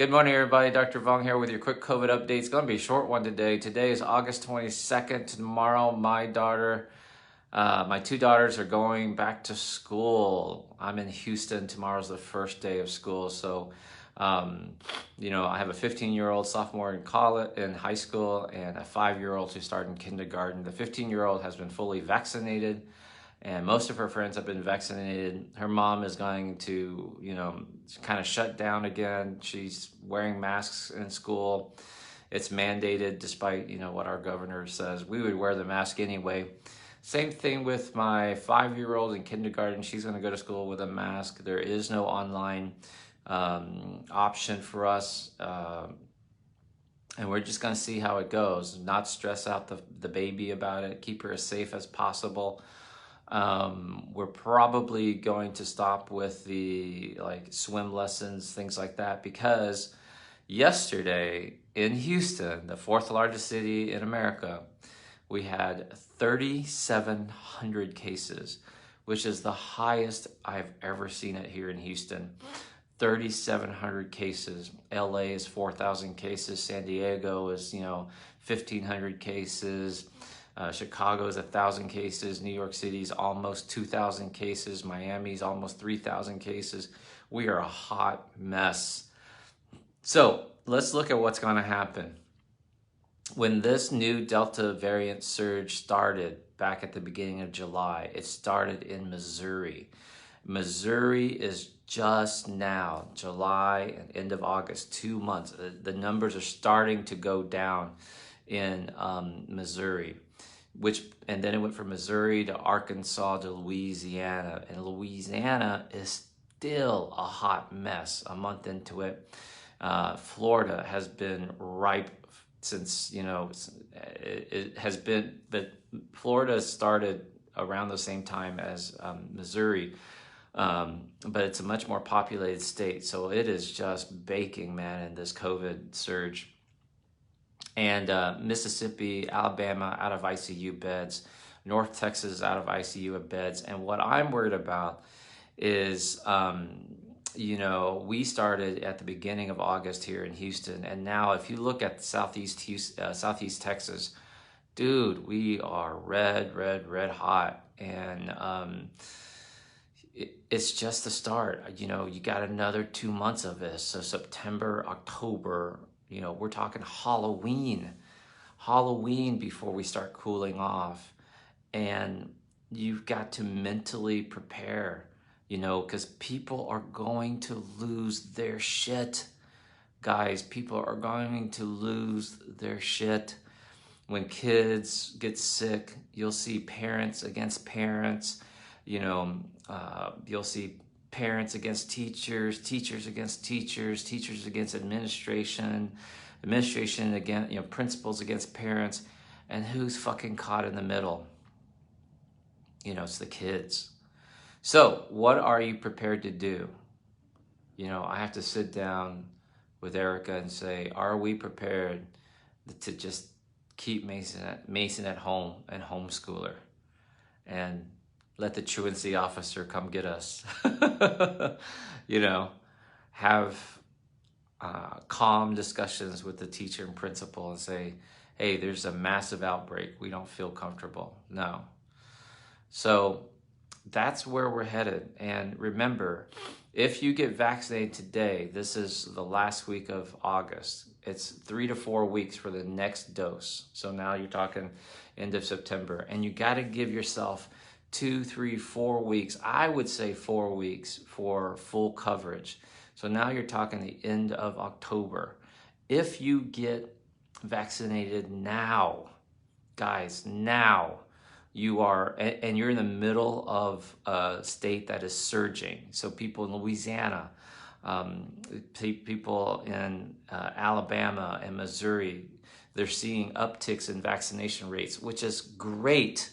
Good morning, everybody. Dr. Vuong here with your quick COVID update. It's going to be a short one today. Today is August 22nd. Tomorrow, my two daughters are going back to school. I'm in Houston. Tomorrow's the first day of school. So, I have a 15-year-old sophomore in high school and a 5-year-old who started in kindergarten. The 15-year-old has been fully vaccinated, and most of her friends have been vaccinated. Her mom is going to, kind of shut down again. She's wearing masks in school. It's mandated despite, what our governor says. We would wear the mask anyway. Same thing with my 5-year-old in kindergarten. She's going to go to school with a mask. There is no online option for us. And we're just going to see how it goes. Not stress out the baby about it. Keep her as safe as possible. We're probably going to stop with the swim lessons, things like that, because yesterday in Houston, the fourth largest city in America, we had 3,700 cases, which is the highest I've ever seen it here in Houston. 3,700 cases. LA is 4,000 cases. San Diego is, 1,500 cases. Chicago is 1,000 cases. New York City is almost 2,000 cases. Miami's almost 3,000 cases. We are a hot mess. So let's look at what's going to happen. When this new Delta variant surge started back at the beginning of July, it started in Missouri. Missouri is just now, July and end of August, 2 months. The numbers are starting to go down in Missouri. And then it went from Missouri to Arkansas to Louisiana, and Louisiana is still a hot mess a month into it. Florida has been ripe since, it has been, but Florida started around the same time as Missouri, but it's a much more populated state, so it is just baking, man, in this COVID surge. And Mississippi, Alabama out of ICU beds, North Texas out of ICU beds. And what I'm worried about is, we started at the beginning of August here in Houston. And now if you look at Southeast Texas, dude, we are red hot. And it's just the start. You got another 2 months of this. So September, October, we're talking Halloween before we start cooling off. And you've got to mentally prepare, because people are going to lose their shit. Guys, people are going to lose their shit. When kids get sick, you'll see parents against parents, you'll see parents against teachers, teachers against teachers, teachers against administration, administration against, principals against parents. And who's fucking caught in the middle? It's the kids. So what are you prepared to do? I have to sit down with Erica and say, are we prepared to just keep Mason at home and homeschool her? And let the truancy officer come get us. Have calm discussions with the teacher and principal and say, hey, there's a massive outbreak. We don't feel comfortable. No. So that's where we're headed. And remember, if you get vaccinated today, this is the last week of August. It's 3 to 4 weeks for the next dose. So now you're talking end of September. And you got to give yourself 2, 3, 4 weeks. I would say 4 weeks for full coverage. So now you're talking the end of October. If you get vaccinated now, guys, now, you are, and you're in the middle of a state that is surging. So people in Louisiana, people in Alabama and Missouri, they're seeing upticks in vaccination rates, which is great.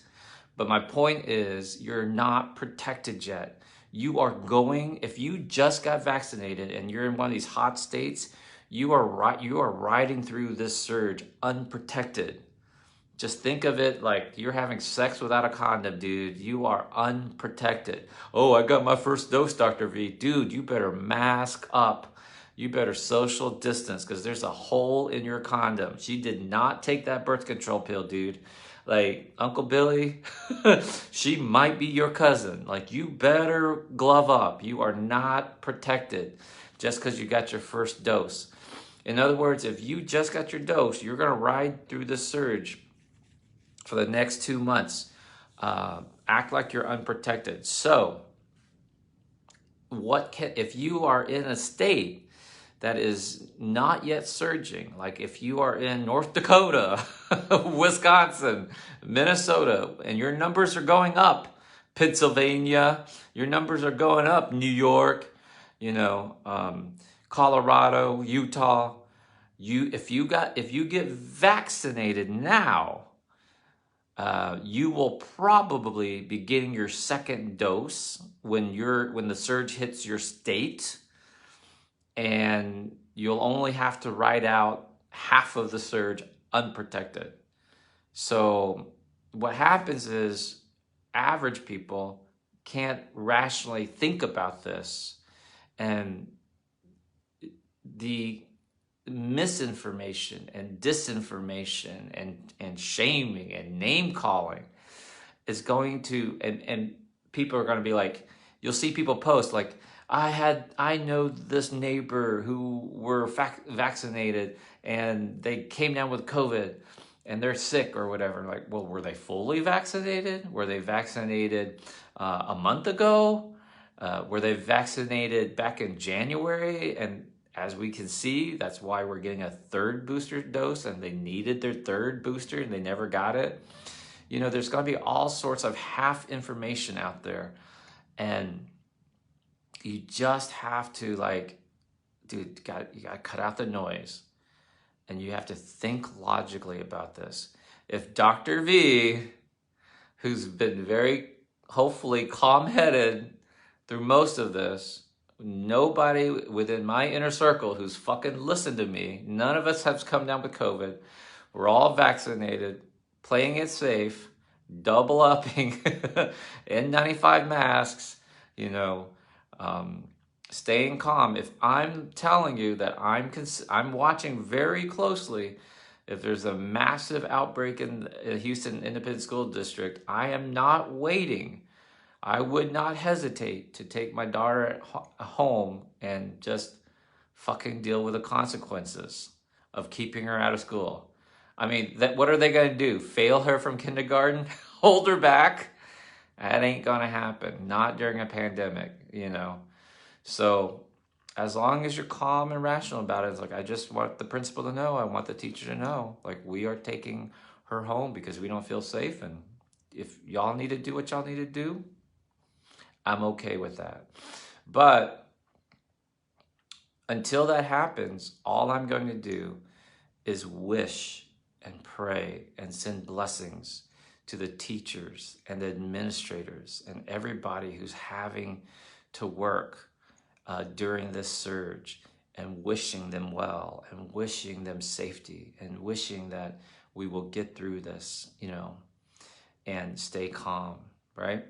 But my point is, you're not protected yet. You are going, if you just got vaccinated and you're in one of these hot states, you are riding through this surge unprotected. Just think of it like you're having sex without a condom, dude. You are unprotected. Oh, I got my first dose, Dr. V. Dude, you better mask up. you better social distance because there's a hole in your condom. She did not take that birth control pill, dude. Like, Uncle Billy, she might be your cousin. Like, you better glove up. You are not protected just because you got your first dose. In other words, if you just got your dose, you're going to ride through the surge for the next 2 months. Act like you're unprotected. So, if you are in a state that is not yet surging, like if you are in North Dakota, Wisconsin, Minnesota, and your numbers are going up, Pennsylvania, your numbers are going up, New York, Colorado, Utah, if you get vaccinated now, you will probably be getting your second dose when the surge hits your state, and you'll only have to ride out half of the surge unprotected. So what happens is average people can't rationally think about this, and the misinformation and disinformation and shaming and name calling is going to, and people are going to be like, you'll see people post like, I know this neighbor who were vaccinated and they came down with COVID and they're sick or whatever. Like, well, were they fully vaccinated? Were they vaccinated a month ago? Were they vaccinated back in January? And as we can see, that's why we're getting a third booster dose, and they needed their third booster and they never got it. There's going to be all sorts of half information out there, and you just have to, like, dude, you got to cut out the noise, and you have to think logically about this. If Dr. V, who's been very, hopefully, calm-headed through most of this, nobody within my inner circle who's fucking listened to me, none of us have come down with COVID. We're all vaccinated, playing it safe, double upping, N95 masks, staying calm. If I'm telling you that I'm watching very closely, if there's a massive outbreak in Houston Independent School District, I am not waiting. I would not hesitate to take my daughter home and just fucking deal with the consequences of keeping her out of school. I mean, what are they going to do? Fail her from kindergarten? Hold her back? That ain't going to happen. Not during a pandemic, So as long as you're calm and rational about it, it's like, I just want the principal to know. I want the teacher to know. Like, we are taking her home because we don't feel safe. And if y'all need to do what y'all need to do, I'm okay with that. But until that happens, all I'm going to do is wish and pray and send blessings to the teachers and the administrators and everybody who's having to work during this surge, and wishing them well and wishing them safety and wishing that we will get through this, and stay calm, right?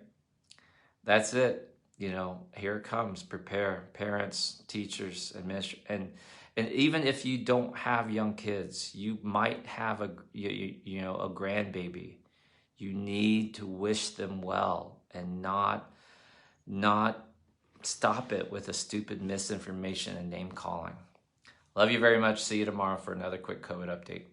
That's it. Here it comes. Prepare, parents, teachers, administrators, and even if you don't have young kids, you might have a grandbaby. You need to wish them well and not stop it with a stupid misinformation and name calling. Love you very much. See you tomorrow for another quick COVID update.